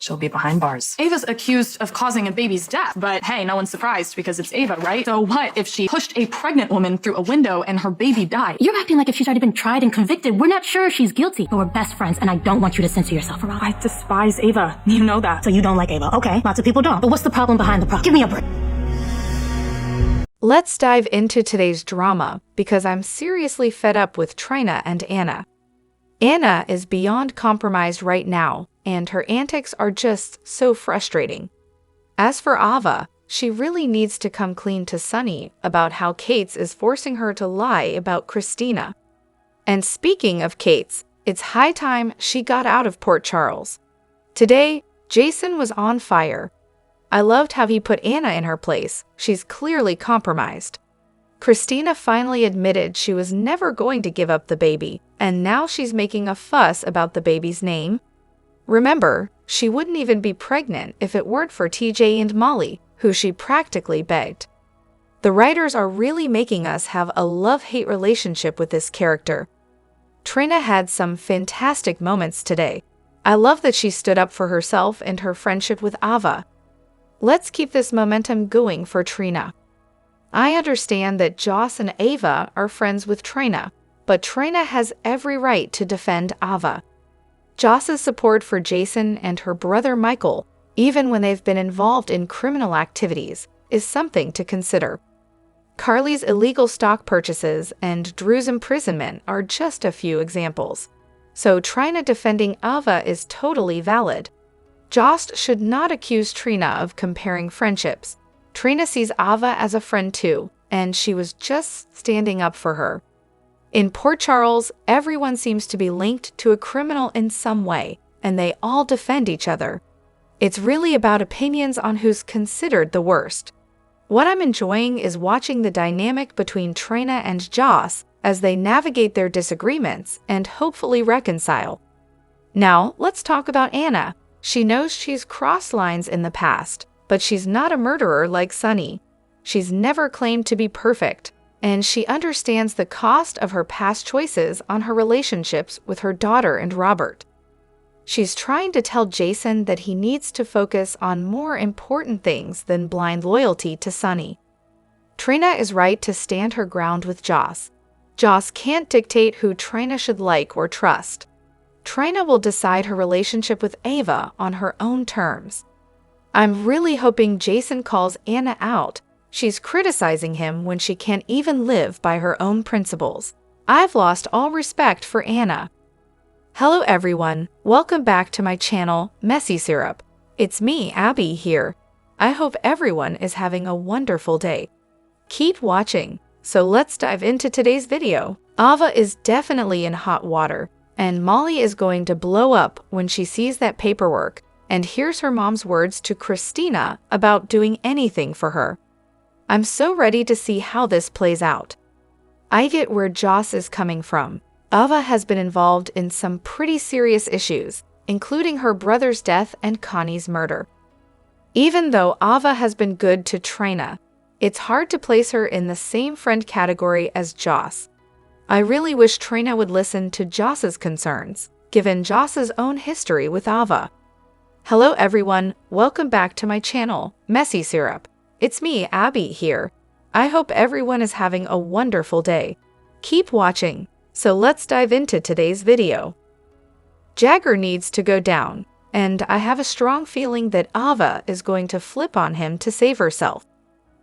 she'll be behind bars. Ava's accused of causing a baby's death, but hey, no one's surprised because it's Ava, right? So what if she pushed a pregnant woman through a window and her baby died? You're acting like if she's already been tried and convicted, we're not sure if she's guilty. But we're best friends, and I don't want you to censor yourself around. I despise Ava. You know that. So you don't like Ava. Okay, lots of people don't. But what's the problem behind the problem? Give me a break. Let's dive into today's drama because I'm seriously fed up with Trina and Anna. Anna is beyond compromised right now, and her antics are just so frustrating. As for Ava, she really needs to come clean to Sunny about how Kate's is forcing her to lie about Christina. And speaking of Kate's, it's high time she got out of Port Charles. Today, Jason was on fire. I loved how he put Anna in her place. She's clearly compromised. Christina finally admitted she was never going to give up the baby, and now she's making a fuss about the baby's name. Remember, she wouldn't even be pregnant if it weren't for TJ and Molly, who she practically begged. The writers are really making us have a love-hate relationship with this character. Trina had some fantastic moments today. I love that she stood up for herself and her friendship with Ava. Let's keep this momentum going for Trina. I understand that Joss and Ava are friends with Trina, but Trina has every right to defend Ava. Joss's support for Jason and her brother Michael, even when they've been involved in criminal activities, is something to consider. Carly's illegal stock purchases and Drew's imprisonment are just a few examples. So Trina defending Ava is totally valid. Joss should not accuse Trina of comparing friendships. Trina sees Ava as a friend too, and she was just standing up for her. In Port Charles, everyone seems to be linked to a criminal in some way, and they all defend each other. It's really about opinions on who's considered the worst. What I'm enjoying is watching the dynamic between Trina and Joss as they navigate their disagreements and hopefully reconcile. Now, let's talk about Anna. She knows she's crossed lines in the past, but she's not a murderer like Sunny. She's never claimed to be perfect, and she understands the cost of her past choices on her relationships with her daughter and Robert. She's trying to tell Jason that he needs to focus on more important things than blind loyalty to Sunny. Trina is right to stand her ground with Joss. Joss can't dictate who Trina should like or trust. Trina will decide her relationship with Ava on her own terms. I'm really hoping Jason calls Anna out. She's criticizing him when she can't even live by her own principles. I've lost all respect for Anna. Hello everyone, welcome back to my channel, Messy Syrup. It's me, Abby, here. I hope everyone is having a wonderful day. Keep watching. So let's dive into today's video. Ava is definitely in hot water, and Molly is going to blow up when she sees that paperwork. And here's her mom's words to Christina about doing anything for her. I'm so ready to see how this plays out. I get where Joss is coming from. Ava has been involved in some pretty serious issues, including her brother's death and Connie's murder. Even though Ava has been good to Trina, it's hard to place her in the same friend category as Joss. I really wish Trina would listen to Joss's concerns, given Joss's own history with Ava. Hello everyone, welcome back to my channel, Messy Syrup. It's me, Abby, here. I hope everyone is having a wonderful day. Keep watching. So let's dive into today's video. Jagger needs to go down, and I have a strong feeling that Ava is going to flip on him to save herself.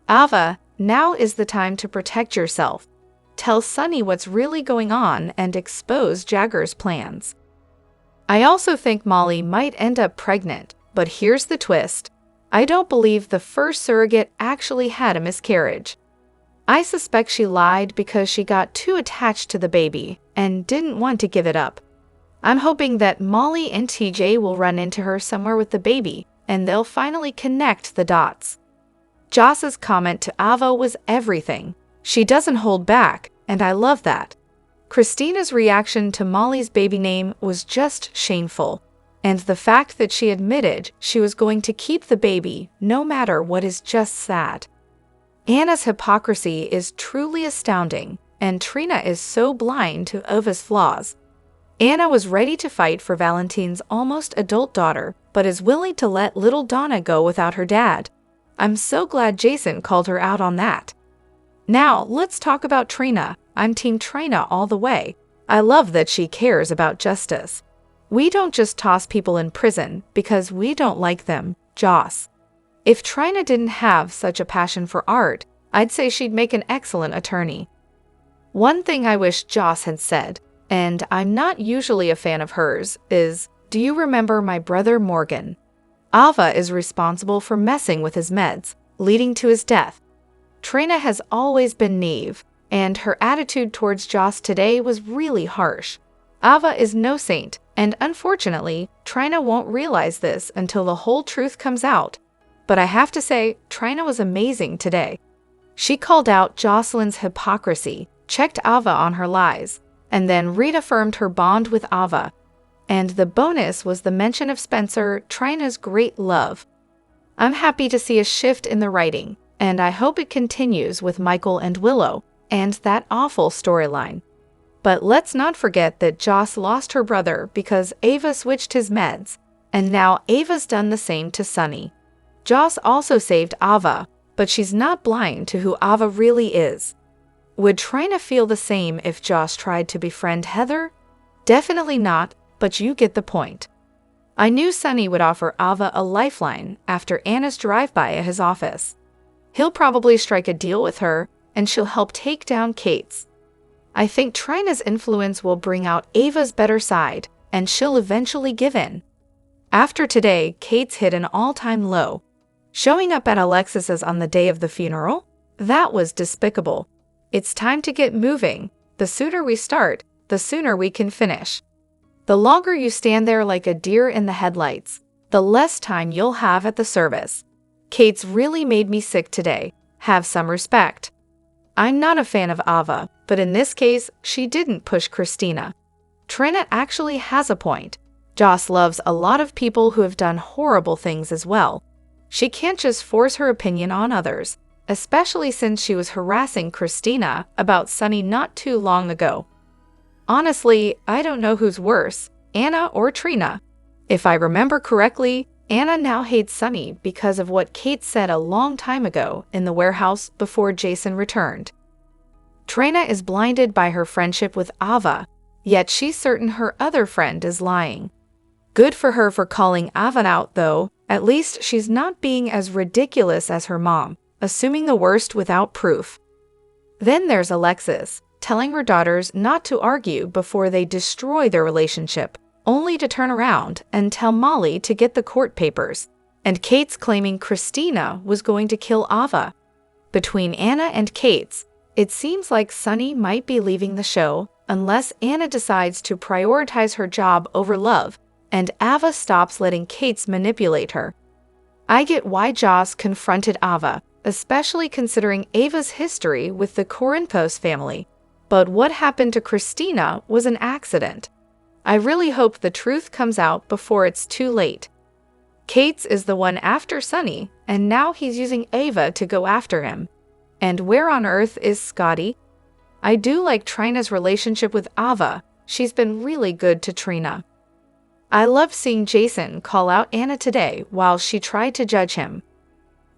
Ava, now is the time to protect yourself. Tell Sunny what's really going on and expose Jagger's plans. I also think Molly might end up pregnant, but here's the twist. I don't believe the first surrogate actually had a miscarriage. I suspect she lied because she got too attached to the baby and didn't want to give it up. I'm hoping that Molly and TJ will run into her somewhere with the baby, and they'll finally connect the dots. Joss's comment to Ava was everything. She doesn't hold back, and I love that. Christina's reaction to Molly's baby name was just shameful, and the fact that she admitted she was going to keep the baby no matter what is just sad. Anna's hypocrisy is truly astounding, and Trina is so blind to Ava's flaws. Anna was ready to fight for Valentine's almost adult daughter, but is willing to let little Donna go without her dad. I'm so glad Jason called her out on that. Now, let's talk about Trina. I'm Team Trina all the way. I love that she cares about justice. We don't just toss people in prison because we don't like them, Joss. If Trina didn't have such a passion for art, I'd say she'd make an excellent attorney. One thing I wish Joss had said, and I'm not usually a fan of hers, is, do you remember my brother Morgan? Ava is responsible for messing with his meds, leading to his death. Trina has always been naive, and her attitude towards Joss today was really harsh. Ava is no saint, and unfortunately, Trina won't realize this until the whole truth comes out. But I have to say, Trina was amazing today. She called out Jocelyn's hypocrisy, checked Ava on her lies, and then reaffirmed her bond with Ava. And the bonus was the mention of Spencer, Trina's great love. I'm happy to see a shift in the writing, and I hope it continues with Michael and Willow, and that awful storyline. But let's not forget that Joss lost her brother because Ava switched his meds, and now Ava's done the same to Sunny. Joss also saved Ava, but she's not blind to who Ava really is. Would Trina feel the same if Joss tried to befriend Heather? Definitely not, but you get the point. I knew Sunny would offer Ava a lifeline after Anna's drive-by at his office. He'll probably strike a deal with her, and she'll help take down Kate's. I think Trina's influence will bring out Ava's better side, and she'll eventually give in. After today, Kate's hit an all-time low. Showing up at Alexis's on the day of the funeral? That was despicable. It's time to get moving. The sooner we start, the sooner we can finish. The longer you stand there like a deer in the headlights, the less time you'll have at the service. Kate's really made me sick today. Have some respect. I'm not a fan of Ava, but in this case, she didn't push Christina. Trina actually has a point. Joss loves a lot of people who have done horrible things as well. She can't just force her opinion on others, especially since she was harassing Christina about Sunny not too long ago. Honestly, I don't know who's worse, Anna or Trina. If I remember correctly, Anna now hates Sunny because of what Kate said a long time ago in the warehouse before Jason returned. Trina is blinded by her friendship with Ava, yet she's certain her other friend is lying. Good for her for calling Ava out, though. At least she's not being as ridiculous as her mom, assuming the worst without proof. Then there's Alexis, telling her daughters not to argue before they destroy their relationship, only to turn around and tell Molly to get the court papers. And Kate's claiming Christina was going to kill Ava. Between Anna and Kate's, it seems like Sunny might be leaving the show unless Anna decides to prioritize her job over love, and Ava stops letting Kate's manipulate her. I get why Joss confronted Ava, especially considering Ava's history with the Corinthos family. But what happened to Christina was an accident. I really hope the truth comes out before it's too late. Kate's is the one after Sunny, and now he's using Ava to go after him. And where on earth is Scotty? I do like Trina's relationship with Ava. She's been really good to Trina. I love seeing Jason call out Anna today while she tried to judge him.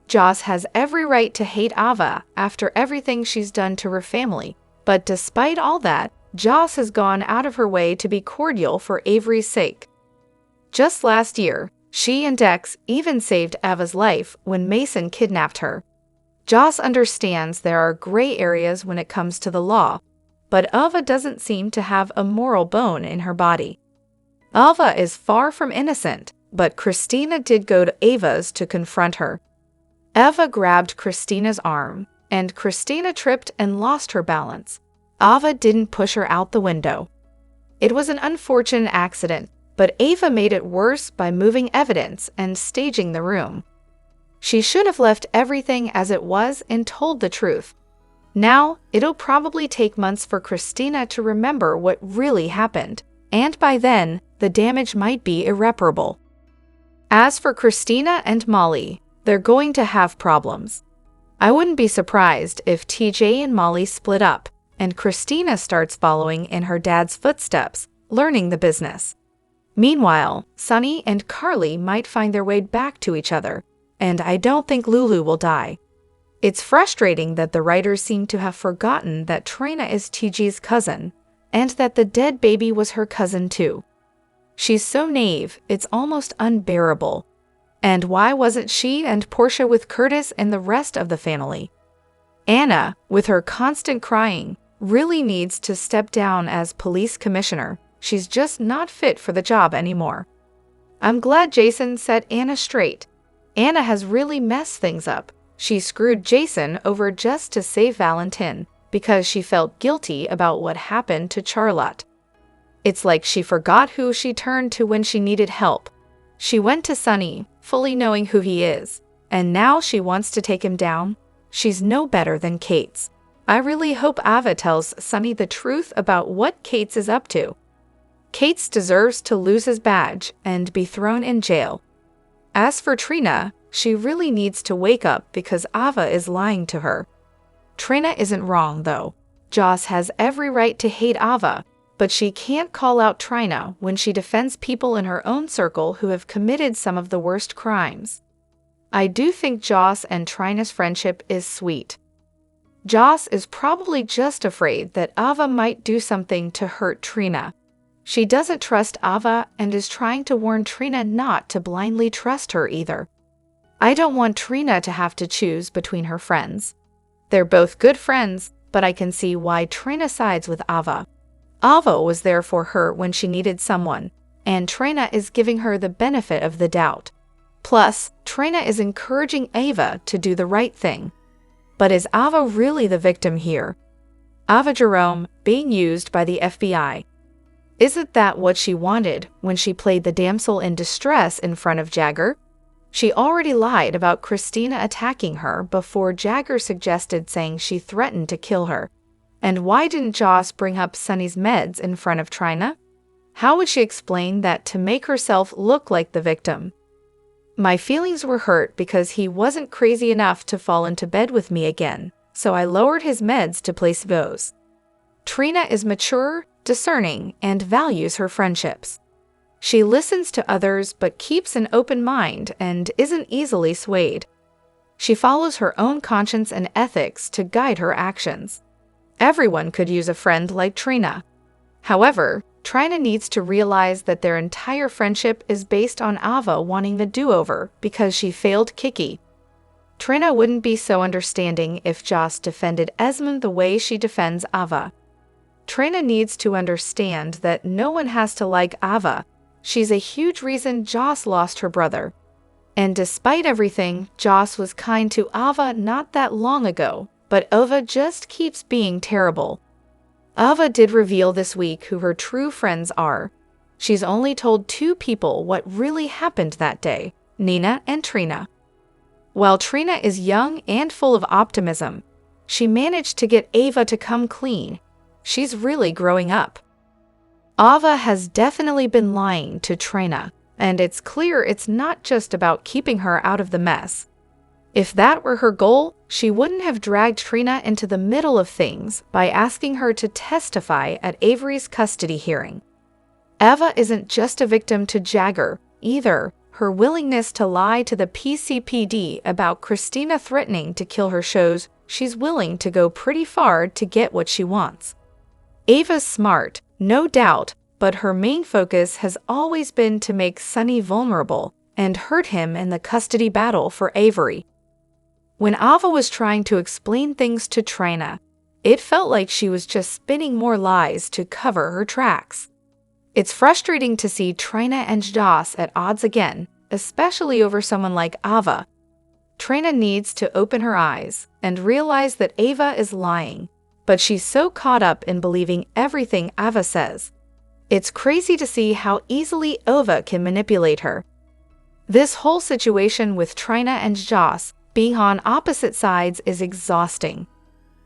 Joss has every right to hate Ava after everything she's done to her family, but despite all that, Joss has gone out of her way to be cordial for Avery's sake. Just last year, she and Dex even saved Ava's life when Mason kidnapped her. Joss understands there are gray areas when it comes to the law, but Ava doesn't seem to have a moral bone in her body. Ava is far from innocent, but Christina did go to Ava's to confront her. Ava grabbed Christina's arm, and Christina tripped and lost her balance. Ava didn't push her out the window. It was an unfortunate accident, but Ava made it worse by moving evidence and staging the room. She should have left everything as it was and told the truth. Now, it'll probably take months for Christina to remember what really happened, and by then, the damage might be irreparable. As for Christina and Molly, they're going to have problems. I wouldn't be surprised if TJ and Molly split up, and Christina starts following in her dad's footsteps, learning the business. Meanwhile, Sunny and Carly might find their way back to each other, and I don't think Lulu will die. It's frustrating that the writers seem to have forgotten that Trina is TG's cousin, and that the dead baby was her cousin too. She's so naive, it's almost unbearable. And why wasn't she and Portia with Curtis and the rest of the family? Anna, with her constant crying, really needs to step down as police commissioner. She's just not fit for the job anymore. I'm glad Jason set Anna straight. Anna has really messed things up. She screwed Jason over just to save Valentin because she felt guilty about what happened to Charlotte. It's like she forgot who she turned to when she needed help. She went to Sunny, fully knowing who he is, and now she wants to take him down. She's no better than Kate's. I really hope Ava tells Sunny the truth about what Kate's is up to. Kate's deserves to lose his badge and be thrown in jail. As for Trina, she really needs to wake up because Ava is lying to her. Trina isn't wrong, though. Joss has every right to hate Ava, but she can't call out Trina when she defends people in her own circle who have committed some of the worst crimes. I do think Joss and Trina's friendship is sweet. Joss is probably just afraid that Ava might do something to hurt Trina. She doesn't trust Ava and is trying to warn Trina not to blindly trust her either. I don't want Trina to have to choose between her friends. They're both good friends, but I can see why Trina sides with Ava. Ava was there for her when she needed someone, and Trina is giving her the benefit of the doubt. Plus, Trina is encouraging Ava to do the right thing. But is Ava really the victim here? Ava Jerome being used by the FBI. Isn't that what she wanted when she played the damsel in distress in front of Jagger? She already lied about Christina attacking her before Jagger suggested saying she threatened to kill her. And why didn't Joss bring up Sunny's meds in front of Trina? How would she explain that to make herself look like the victim? My feelings were hurt because he wasn't crazy enough to fall into bed with me again, so I lowered his meds to place those. Trina is mature, discerning, and values her friendships. She listens to others but keeps an open mind and isn't easily swayed. She follows her own conscience and ethics to guide her actions. Everyone could use a friend like Trina. However, Trina needs to realize that their entire friendship is based on Ava wanting the do-over because she failed Kiki. Trina wouldn't be so understanding if Joss defended Esmond the way she defends Ava. Trina needs to understand that no one has to like Ava. She's a huge reason Joss lost her brother. And despite everything, Joss was kind to Ava not that long ago, but Ava just keeps being terrible. Ava did reveal this week who her true friends are. She's only told 2 people what really happened that day, Nina and Trina. While Trina is young and full of optimism, she managed to get Ava to come clean. She's really growing up. Ava has definitely been lying to Trina, and it's clear it's not just about keeping her out of the mess. If that were her goal, she wouldn't have dragged Trina into the middle of things by asking her to testify at Avery's custody hearing. Ava isn't just a victim to Jagger, either. Her willingness to lie to the PCPD about Christina threatening to kill her shows she's willing to go pretty far to get what she wants. Ava's smart, no doubt, but her main focus has always been to make Sunny vulnerable and hurt him in the custody battle for Avery. When Ava was trying to explain things to Trina, it felt like she was just spinning more lies to cover her tracks. It's frustrating to see Trina and Joss at odds again, especially over someone like Ava. Trina needs to open her eyes and realize that Ava is lying, but she's so caught up in believing everything Ava says. It's crazy to see how easily Ava can manipulate her. This whole situation with Trina and Joss being on opposite sides is exhausting.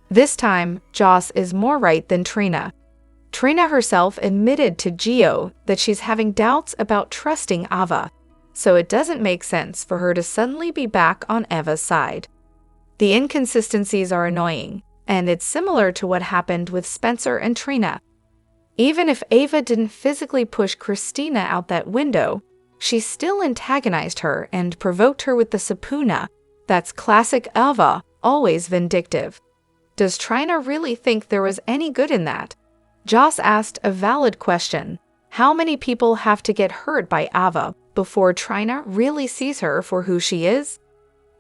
This time, Joss is more right than Trina. Trina herself admitted to Gio that she's having doubts about trusting Ava, so it doesn't make sense for her to suddenly be back on Ava's side. The inconsistencies are annoying, and it's similar to what happened with Spencer and Trina. Even if Ava didn't physically push Christina out that window, she still antagonized her and provoked her with the subpoena. That's classic Ava, always vindictive. Does Trina really think there was any good in that? Joss asked a valid question. How many people have to get hurt by Ava before Trina really sees her for who she is?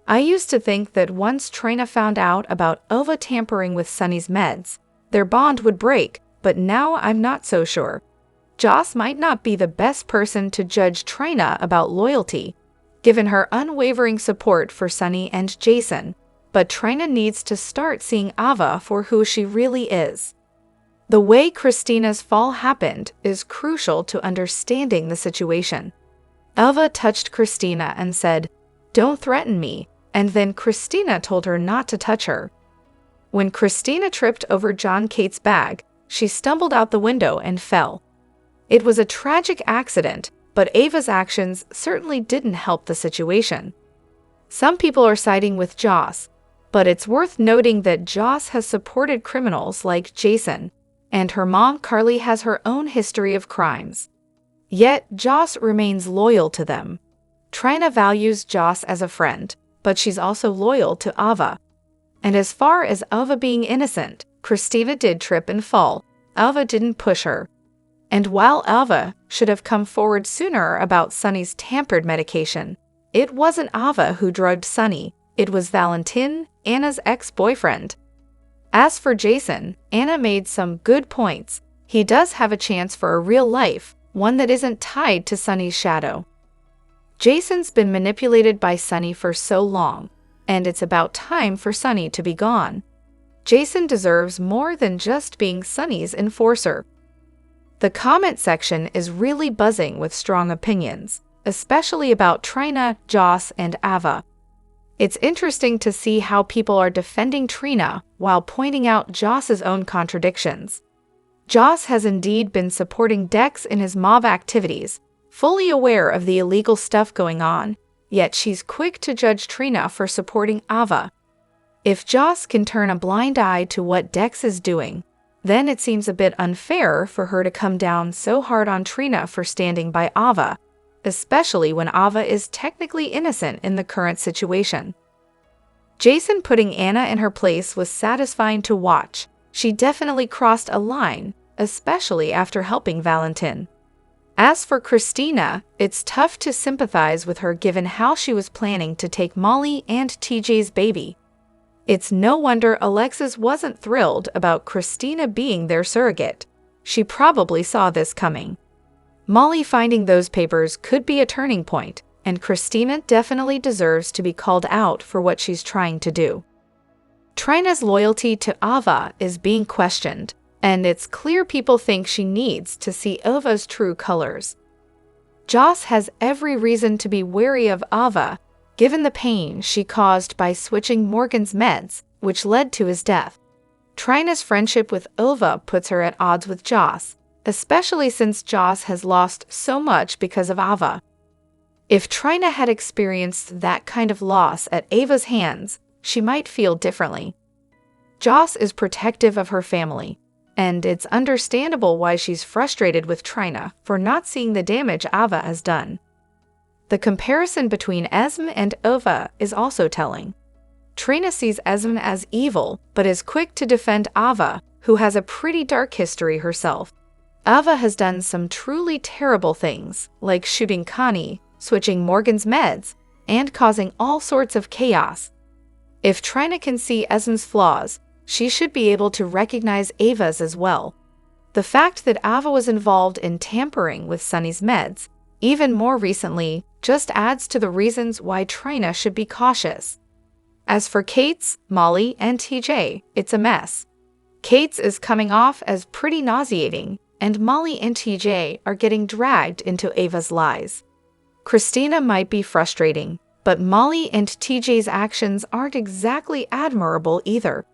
I used to think that once Trina found out about Ava tampering with Sunny's meds, their bond would break, but now I'm not so sure. Joss might not be the best person to judge Trina about loyalty, given her unwavering support for Sunny and Jason, but Trina needs to start seeing Ava for who she really is. The way Christina's fall happened is crucial to understanding the situation. Ava touched Christina and said, "Don't threaten me," and then Christina told her not to touch her. When Christina tripped over John Kate's bag, she stumbled out the window and fell. It was a tragic accident, but Ava's actions certainly didn't help the situation. Some people are siding with Joss, but it's worth noting that Joss has supported criminals like Jason, and her mom Carly has her own history of crimes. Yet Joss remains loyal to them. Trina values Joss as a friend, but she's also loyal to Ava. And as far as Ava being innocent, Christina did trip and fall. Ava didn't push her. And while Ava should have come forward sooner about Sunny's tampered medication, it wasn't Ava who drugged Sunny, it was Valentin, Anna's ex-boyfriend. As for Jason, Anna made some good points. He does have a chance for a real life, one that isn't tied to Sunny's shadow. Jason's been manipulated by Sunny for so long, and it's about time for Sunny to be gone. Jason deserves more than just being Sunny's enforcer. The comment section is really buzzing with strong opinions, especially about Trina, Joss, and Ava. It's interesting to see how people are defending Trina while pointing out Joss's own contradictions. Joss has indeed been supporting Dex in his mob activities, fully aware of the illegal stuff going on, yet she's quick to judge Trina for supporting Ava. If Joss can turn a blind eye to what Dex is doing, then it seems a bit unfair for her to come down so hard on Trina for standing by Ava, especially when Ava is technically innocent in the current situation. Jason putting Anna in her place was satisfying to watch. She definitely crossed a line, especially after helping Valentin. As for Christina, it's tough to sympathize with her given how she was planning to take Molly and TJ's baby. It's no wonder Alexis wasn't thrilled about Christina being their surrogate. She probably saw this coming. Molly finding those papers could be a turning point, and Christina definitely deserves to be called out for what she's trying to do. Trina's loyalty to Ava is being questioned, and it's clear people think she needs to see Ava's true colors. Joss has every reason to be wary of Ava, given the pain she caused by switching Morgan's meds, which led to his death. Trina's friendship with Ava puts her at odds with Joss, especially since Joss has lost so much because of Ava. If Trina had experienced that kind of loss at Ava's hands, she might feel differently. Joss is protective of her family, and it's understandable why she's frustrated with Trina for not seeing the damage Ava has done. The comparison between Esme and Ava is also telling. Trina sees Esme as evil, but is quick to defend Ava, who has a pretty dark history herself. Ava has done some truly terrible things, like shooting Connie, switching Morgan's meds, and causing all sorts of chaos. If Trina can see Esme's flaws, she should be able to recognize Ava's as well. The fact that Ava was involved in tampering with Sunny's meds, even more recently, just adds to the reasons why Trina should be cautious. As for Kate's, Molly, and TJ, it's a mess. Kate's is coming off as pretty nauseating, and Molly and TJ are getting dragged into Ava's lies. Christina might be frustrating, but Molly and TJ's actions aren't exactly admirable either.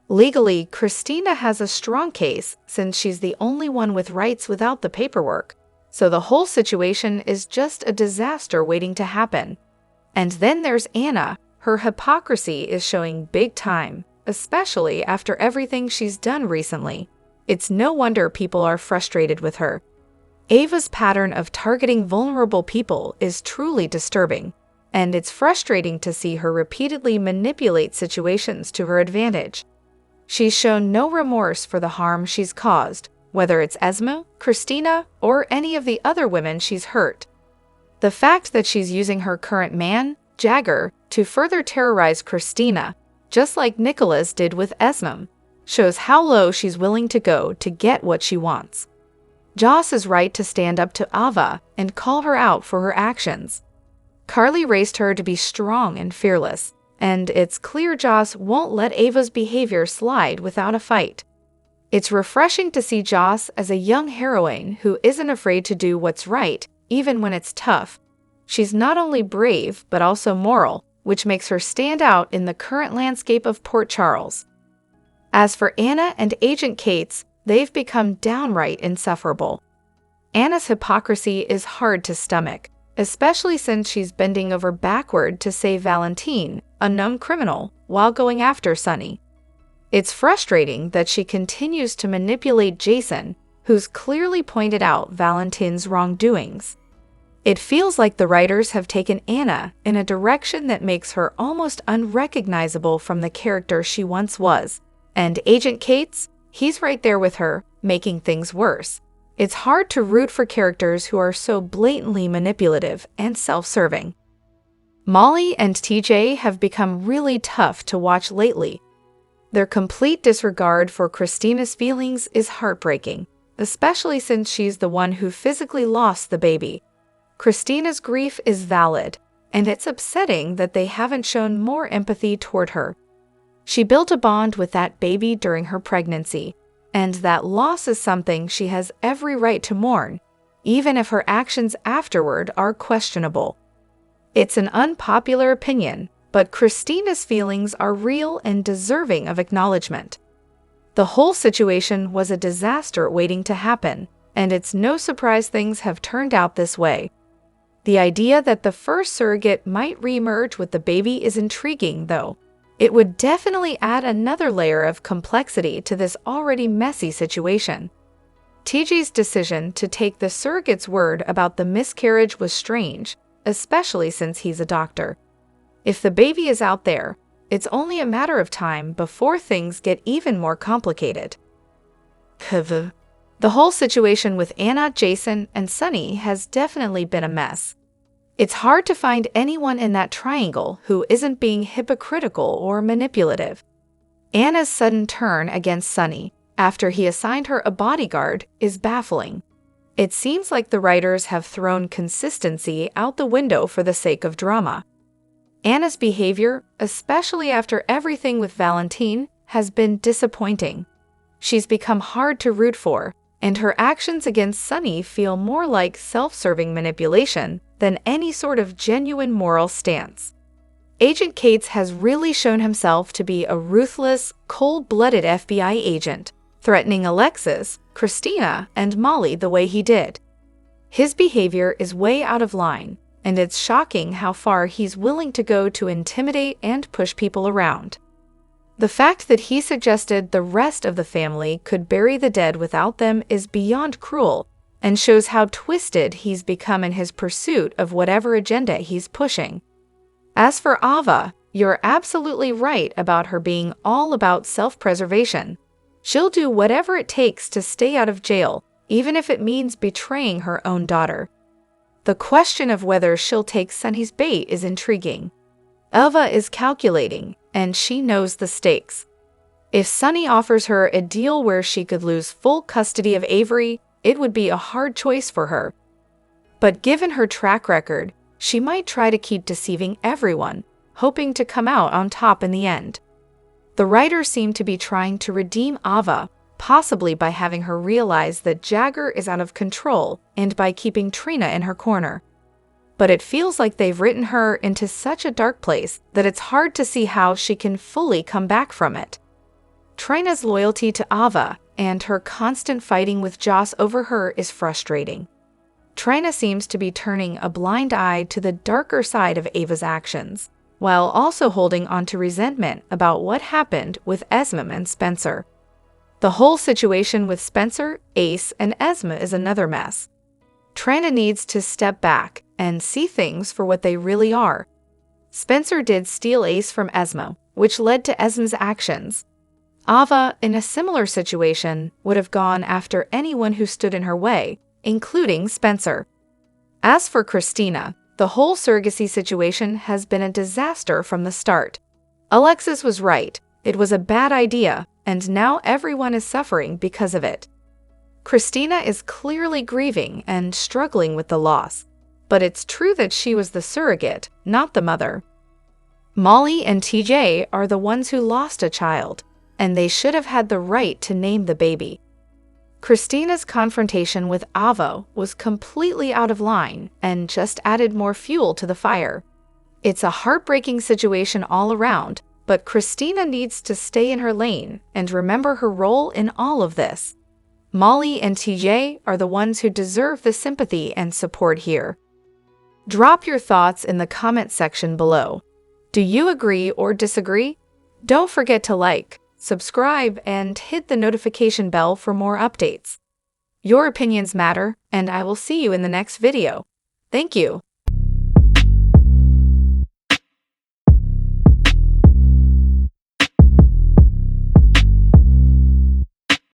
Legally, Christina has a strong case since she's the only one with rights without the paperwork, so the whole situation is just a disaster waiting to happen. And then there's Anna. Her hypocrisy is showing big time, especially after everything she's done recently. It's no wonder people are frustrated with her. Ava's pattern of targeting vulnerable people is truly disturbing, and it's frustrating to see her repeatedly manipulate situations to her advantage. She's shown no remorse for the harm she's caused, whether it's Esma, Christina, or any of the other women she's hurt. The fact that she's using her current man, Jagger, to further terrorize Christina, just like Nicholas did with Esma, shows how low she's willing to go to get what she wants. Joss is right to stand up to Ava and call her out for her actions. Carly raised her to be strong and fearless, and it's clear Joss won't let Ava's behavior slide without a fight. It's refreshing to see Joss as a young heroine who isn't afraid to do what's right, even when it's tough. She's not only brave, but also moral, which makes her stand out in the current landscape of Port Charles. As for Anna and Agent Cates, they've become downright insufferable. Anna's hypocrisy is hard to stomach, especially since she's bending over backward to save Valentine, a known criminal, while going after Sunny. It's frustrating that she continues to manipulate Jason, who's clearly pointed out Valentine's wrongdoings. It feels like the writers have taken Anna in a direction that makes her almost unrecognizable from the character she once was, and Agent Cates, he's right there with her, making things worse. It's hard to root for characters who are so blatantly manipulative and self-serving. Molly and TJ have become really tough to watch lately. Their complete disregard for Christina's feelings is heartbreaking, especially since she's the one who physically lost the baby. Christina's grief is valid, and it's upsetting that they haven't shown more empathy toward her. She built a bond with that baby during her pregnancy, and that loss is something she has every right to mourn, even if her actions afterward are questionable. It's an unpopular opinion, but Christina's feelings are real and deserving of acknowledgement. The whole situation was a disaster waiting to happen, and it's no surprise things have turned out this way. The idea that the first surrogate might reemerge with the baby is intriguing, though. It would definitely add another layer of complexity to this already messy situation. TJ's decision to take the surrogate's word about the miscarriage was strange, especially since he's a doctor. If the baby is out there, it's only a matter of time before things get even more complicated. The whole situation with Anna, Jason, and Sunny has definitely been a mess. It's hard to find anyone in that triangle who isn't being hypocritical or manipulative. Anna's sudden turn against Sunny, after he assigned her a bodyguard, is baffling. It seems like the writers have thrown consistency out the window for the sake of drama. Anna's behavior, especially after everything with Valentine, has been disappointing. She's become hard to root for, and her actions against Sunny feel more like self-serving manipulation than any sort of genuine moral stance. Agent Cates has really shown himself to be a ruthless, cold-blooded FBI agent, threatening Alexis, Christina, and Molly the way he did. His behavior is way out of line, and it's shocking how far he's willing to go to intimidate and push people around. The fact that he suggested the rest of the family could bury the dead without them is beyond cruel, and shows how twisted he's become in his pursuit of whatever agenda he's pushing. As for Ava, you're absolutely right about her being all about self-preservation. She'll do whatever it takes to stay out of jail, even if it means betraying her own daughter. The question of whether she'll take Sunny's bait is intriguing. Ava is calculating, and she knows the stakes. If Sunny offers her a deal where she could lose full custody of Avery, it would be a hard choice for her. But given her track record, she might try to keep deceiving everyone, hoping to come out on top in the end. The writers seem to be trying to redeem Ava, possibly by having her realize that Jagger is out of control and by keeping Trina in her corner. But it feels like they've written her into such a dark place that it's hard to see how she can fully come back from it. Trina's loyalty to Ava and her constant fighting with Joss over her is frustrating. Trina seems to be turning a blind eye to the darker side of Ava's actions, while also holding on to resentment about what happened with Esmond and Spencer. The whole situation with Spencer, Ace, and Esma is another mess. Trina needs to step back and see things for what they really are. Spencer did steal Ace from Esma, which led to Esma's actions. Ava, in a similar situation, would have gone after anyone who stood in her way, including Spencer. As for Christina, the whole surrogacy situation has been a disaster from the start. Alexis was right. It was a bad idea, and now everyone is suffering because of it. Christina is clearly grieving and struggling with the loss, but it's true that she was the surrogate, not the mother. Molly and TJ are the ones who lost a child, and they should have had the right to name the baby. Christina's confrontation with Ava was completely out of line and just added more fuel to the fire. It's a heartbreaking situation all around, but Christina needs to stay in her lane and remember her role in all of this. Molly and TJ are the ones who deserve the sympathy and support here. Drop your thoughts in the comment section below. Do you agree or disagree? Don't forget to like, subscribe, and hit the notification bell for more updates. Your opinions matter, and I will see you in the next video. Thank you.